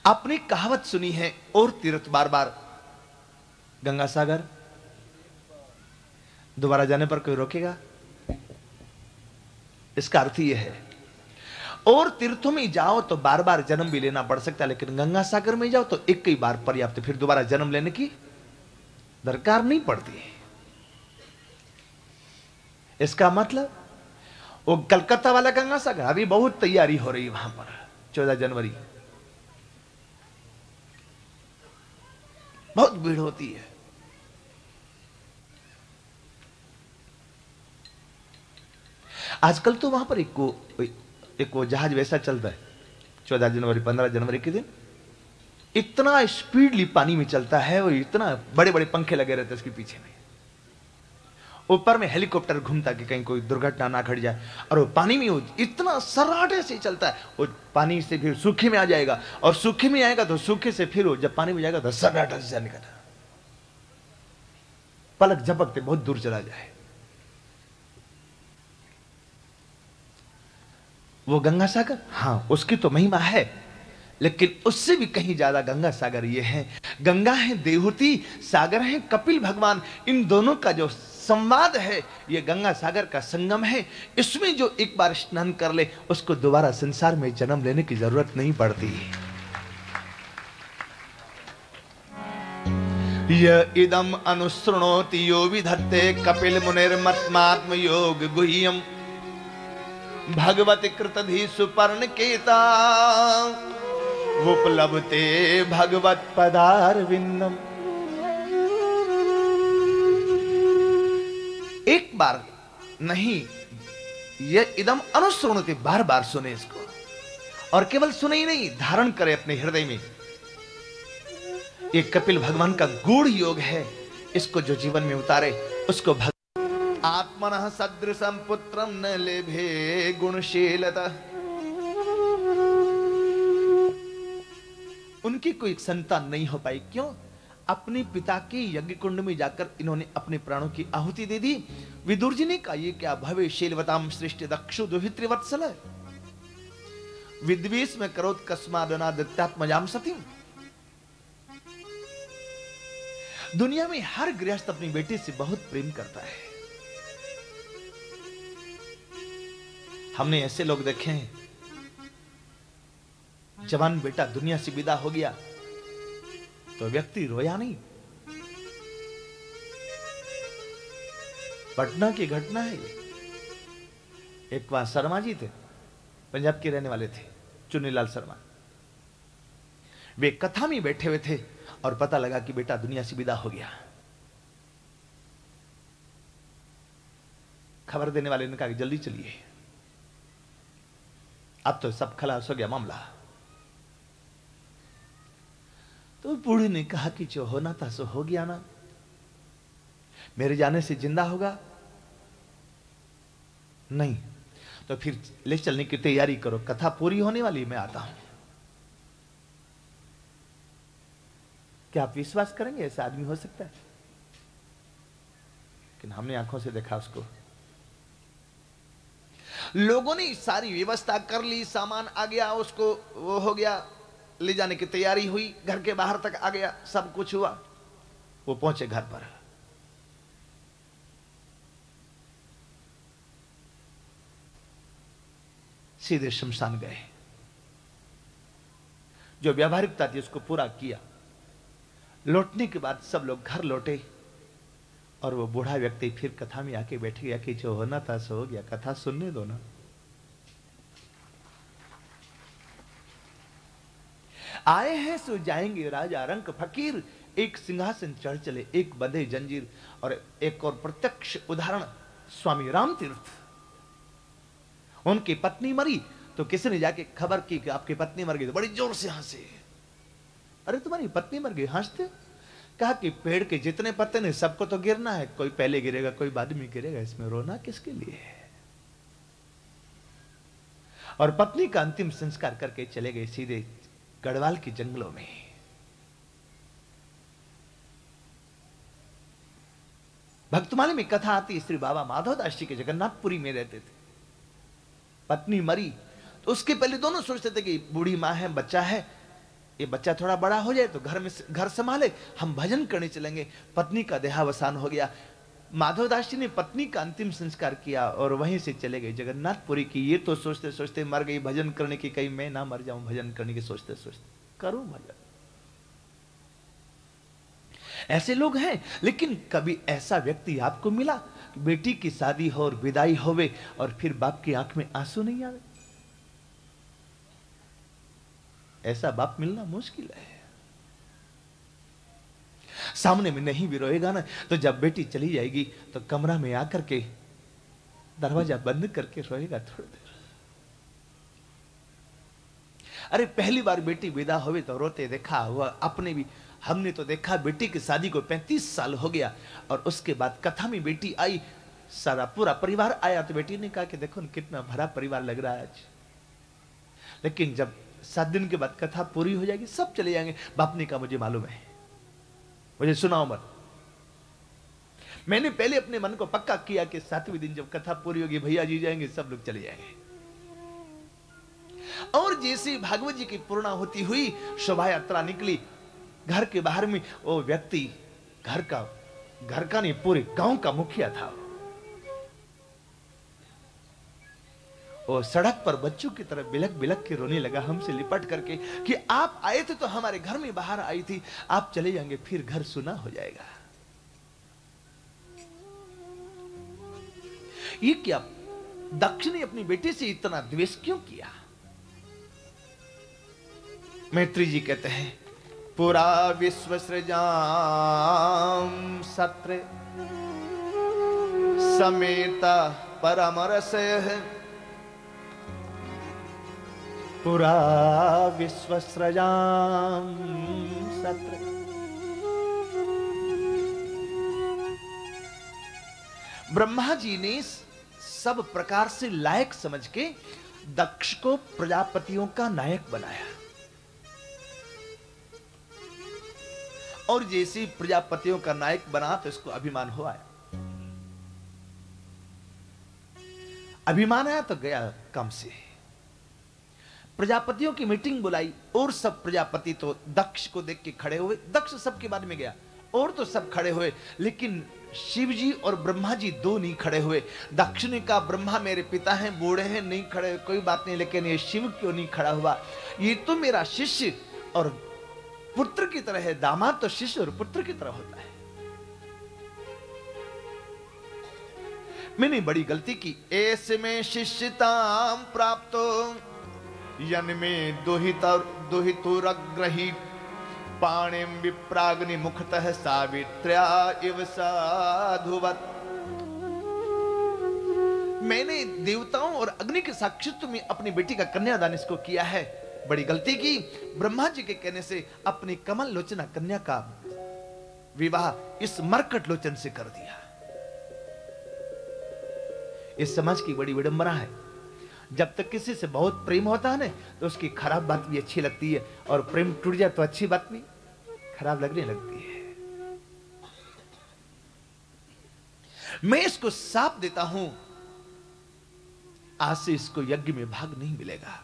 आपने कहावत सुनी है, और तीर्थ बार बार गंगा सागर, दोबारा जाने पर कोई रोकेगा? इसका अर्थ यह है, और तीर्थों में जाओ तो बार बार जन्म भी लेना पड़ सकता है, लेकिन गंगा सागर में जाओ तो एक ही बार पर्याप्त, फिर दोबारा जन्म लेने की दरकार नहीं पड़ती। इसका मतलब वो कलकत्ता वाला गंगा सागर, अभी बहुत तैयारी हो रही है वहां पर, 14 जनवरी बहुत भीड़ होती है। आजकल तो वहां पर एक वो जहाज वैसा चलता है, 14 जनवरी 15 जनवरी के दिन इतना स्पीडली पानी में चलता है, और इतना बड़े बड़े पंखे लगे रहते हैं उसके पीछे में, ऊपर में हेलीकॉप्टर घूमता कि कहीं कोई दुर्घटना ना घट जाए, और वो पानी में इतना सराटे से चलता है, वो पानी से फिर सूखे में आ जाएगा, और सूखे में आएगा तो सूखे से फिर वो जब पानी में जाएगा तो सराटा से निकलता, पलक झपकते बहुत दूर चला जाए। वो गंगा सागर, हां उसकी तो महिमा है, लेकिन उससे भी कहीं ज्यादा गंगा सागर ये है। गंगा है देवहूति, सागर है कपिल भगवान, इन दोनों का जो संवाद है ये गंगा सागर का संगम है। इसमें जो एक बार स्नान कर ले उसको दोबारा संसार में जन्म लेने की जरूरत नहीं पड़ती। य इदम अनुसृणोति यो विधत्ते कपिल मुनिर्मत्मात्म योग गुह्यम भगवति कृतधि सुपर्ण केता उपलब्धते भगवत पदारविंदम। एक बार नहीं, ये इदम अनुसृणोति, बार बार सुने इसको, और केवल सुने ही नहीं, धारण करे अपने हृदय में। ये कपिल भगवान का गूढ़ योग है, इसको जो जीवन में उतारे उसको आत्मनः सदृशं पुत्रं न लेभे गुणशीलता। उनकी कोई संतान नहीं हो पाई, क्यों? अपने पिता के यज्ञ कुंड में जाकर इन्होंने अपने प्राणों की आहुति दे दी। विदुर जी ने कहा, ये क्या भवे शीलवताम सृष्टि दक्षु दुहितृवत्सल, विद्वेष में करोत कस्मादना दत्तात्मजाम सतीम। दुनिया में हर गृहस्थ अपनी बेटी से बहुत प्रेम करता है। हमने ऐसे लोग देखे हैं, जवान बेटा दुनिया से विदा हो गया तो व्यक्ति रोया नहीं। पटना की घटना है ये। एक वहां शर्मा जी थे, पंजाब के रहने वाले थे, चुन्नीलाल शर्मा। वे कथा में बैठे हुए थे और पता लगा कि बेटा दुनिया से विदा हो गया। खबर देने वाले ने कहा कि जल्दी चलिए, अब तो सब खलास हो गया मामला। तो बूढ़े ने कहा कि जो होना था सो हो गया ना, मेरे जाने से जिंदा होगा नहीं, तो फिर ले चलने की तैयारी करो, कथा पूरी होने वाली, मैं आता हूं। क्या आप विश्वास करेंगे ऐसा आदमी हो सकता है? लेकिन हमने आंखों से देखा उसको। लोगों ने सारी व्यवस्था कर ली, सामान आ गया, उसको वो हो गया, ले जाने की तैयारी हुई, घर के बाहर तक आ गया, सब कुछ हुआ। वो पहुंचे घर पर, सीधे शमशान गए। जो व्यावहारिकता थी उसको पूरा किया। लौटने के बाद सब लोग घर लौटे और वो बूढ़ा व्यक्ति फिर कथा में आके बैठ गया कि जो होना था सो हो गया, कथा सुनने दो ना। आए हैं सो जाएंगे राजा रंक फकीर, एक सिंहासन चढ़ चले, एक बंधे जंजीर। और एक और प्रत्यक्ष उदाहरण स्वामी राम तीर्थ। उनकी पत्नी मरी तो किसी ने जाके खबर की कि आपकी पत्नी मर गई, तो बड़ी जोर से हंसे। अरे तुम्हारी पत्नी मर गई, हंसते? कहा कि पेड़ के जितने पत्ते ने सबको तो गिरना है, कोई पहले गिरेगा कोई बाद में गिरेगा, इसमें रोना किसके लिए है? और पत्नी का अंतिम संस्कार करके चले गए सीधे गढ़वाल के जंगलों में। भक्तमाली में कथा आती, श्री बाबा माधवदास जी के जगन्नाथपुरी में रहते थे। पत्नी मरी तो उसके पहले दोनों सोचते थे कि बूढ़ी मां है, बच्चा है, ये बच्चा थोड़ा बड़ा हो जाए तो घर में घर संभाले, हम भजन करने चलेंगे। पत्नी का देहावसान हो गया। माधवदास जी ने पत्नी का अंतिम संस्कार किया और वहीं से चले गए जगन्नाथपुरी की। ये तो सोचते सोचते मर गई भजन करने की, कहीं मैं ना मर जाऊं भजन करने की सोचते सोचते। करूं भजन। ऐसे लोग हैं। लेकिन कभी ऐसा व्यक्ति आपको मिला, बेटी की शादी हो और विदाई होवे और फिर बाप की आंख में आंसू नहीं आवे? ऐसा बाप मिलना मुश्किल है। सामने में नहीं भी रोएगा ना, तो जब बेटी चली जाएगी तो कमरा में आकर के दरवाजा बंद करके रोएगा थोड़ी देर। अरे पहली बार बेटी विदा हुई तो रोते देखा हुआ अपने भी। हमने तो देखा बेटी की शादी को 35 साल हो गया और उसके बाद कथा में बेटी आई, सारा पूरा परिवार आया, तो बेटी ने कहा कि देखो कितना भरा परिवार लग रहा है आज। लेकिन जब 7 दिन के बाद कथा पूरी हो जाएगी सब चले जाएंगे। बाप ने कहा मुझे मालूम है, मुझे सुनाओ मत। मैंने पहले अपने मन को पक्का किया कि 7वें दिन जब कथा पूरी होगी भैया जी जाएंगे, सब लोग चले जाएंगे। और जैसे भागवत जी की पूर्णाहुति हुई, शोभा यात्रा निकली, घर के बाहर में वो व्यक्ति घर का नहीं पूरे गांव का मुखिया था। वो सड़क पर बच्चों की तरह बिलक बिलक के रोने लगा हमसे लिपट करके कि आप आए थे तो हमारे घर में बाहर आई थी, आप चले जाएंगे फिर घर सुना हो जाएगा। ये क्या दक्ष ने अपनी बेटी से इतना द्वेष क्यों किया? मैत्री जी कहते हैं, पुरा विश्व सृजाम सत्र समेता परमरसयः, पुरा विश्व सृजाम सत्र। ब्रह्मा जी ने सब प्रकार से लायक समझ के दक्ष को प्रजापतियों का नायक बनाया। और जैसे प्रजापतियों का नायक बना तो इसको अभिमान हो आया। अभिमान आया तो गया काम से। प्रजापतियों की मीटिंग बुलाई और सब प्रजापति तो दक्ष को देख के खड़े हुए। दक्ष सबके बाद में गया और तो सब खड़े हुए, लेकिन शिव जी और ब्रह्मा जी दो नहीं खड़े हुए। दक्ष ने कहा ब्रह्मा मेरे पिता हैं, बूढ़े हैं, नहीं खड़े, कोई बात नहीं, लेकिन ये शिव क्यों नहीं खड़ा हुआ? ये तो मेरा शिष्य और पुत्र की तरह है। दामाद तो शिष्य और पुत्र की तरह होता है। मैंने बड़ी गलती की। ऐसे में शिष्यताम प्राप्तो यन में दुहितुरग्रहीत पाणिम विप्राग्नि मुखतः सावित्र्या इव साधुवत। मैंने देवताओं और अग्नि के साक्षित्व में अपनी बेटी का कन्यादान इसको किया है। बड़ी गलती की। ब्रह्मा जी के कहने से अपनी कमल लोचना कन्या का विवाह इस मरकट लोचन से कर दिया। इस समाज की बड़ी विडंबना है। जब तक किसी से बहुत प्रेम होता है ना, तो उसकी खराब बात भी अच्छी लगती है, और प्रेम टूट जाए तो अच्छी बात भी खराब लगने लगती है। मैं इसको साफ देता हूं, आज से इसको यज्ञ में भाग नहीं मिलेगा।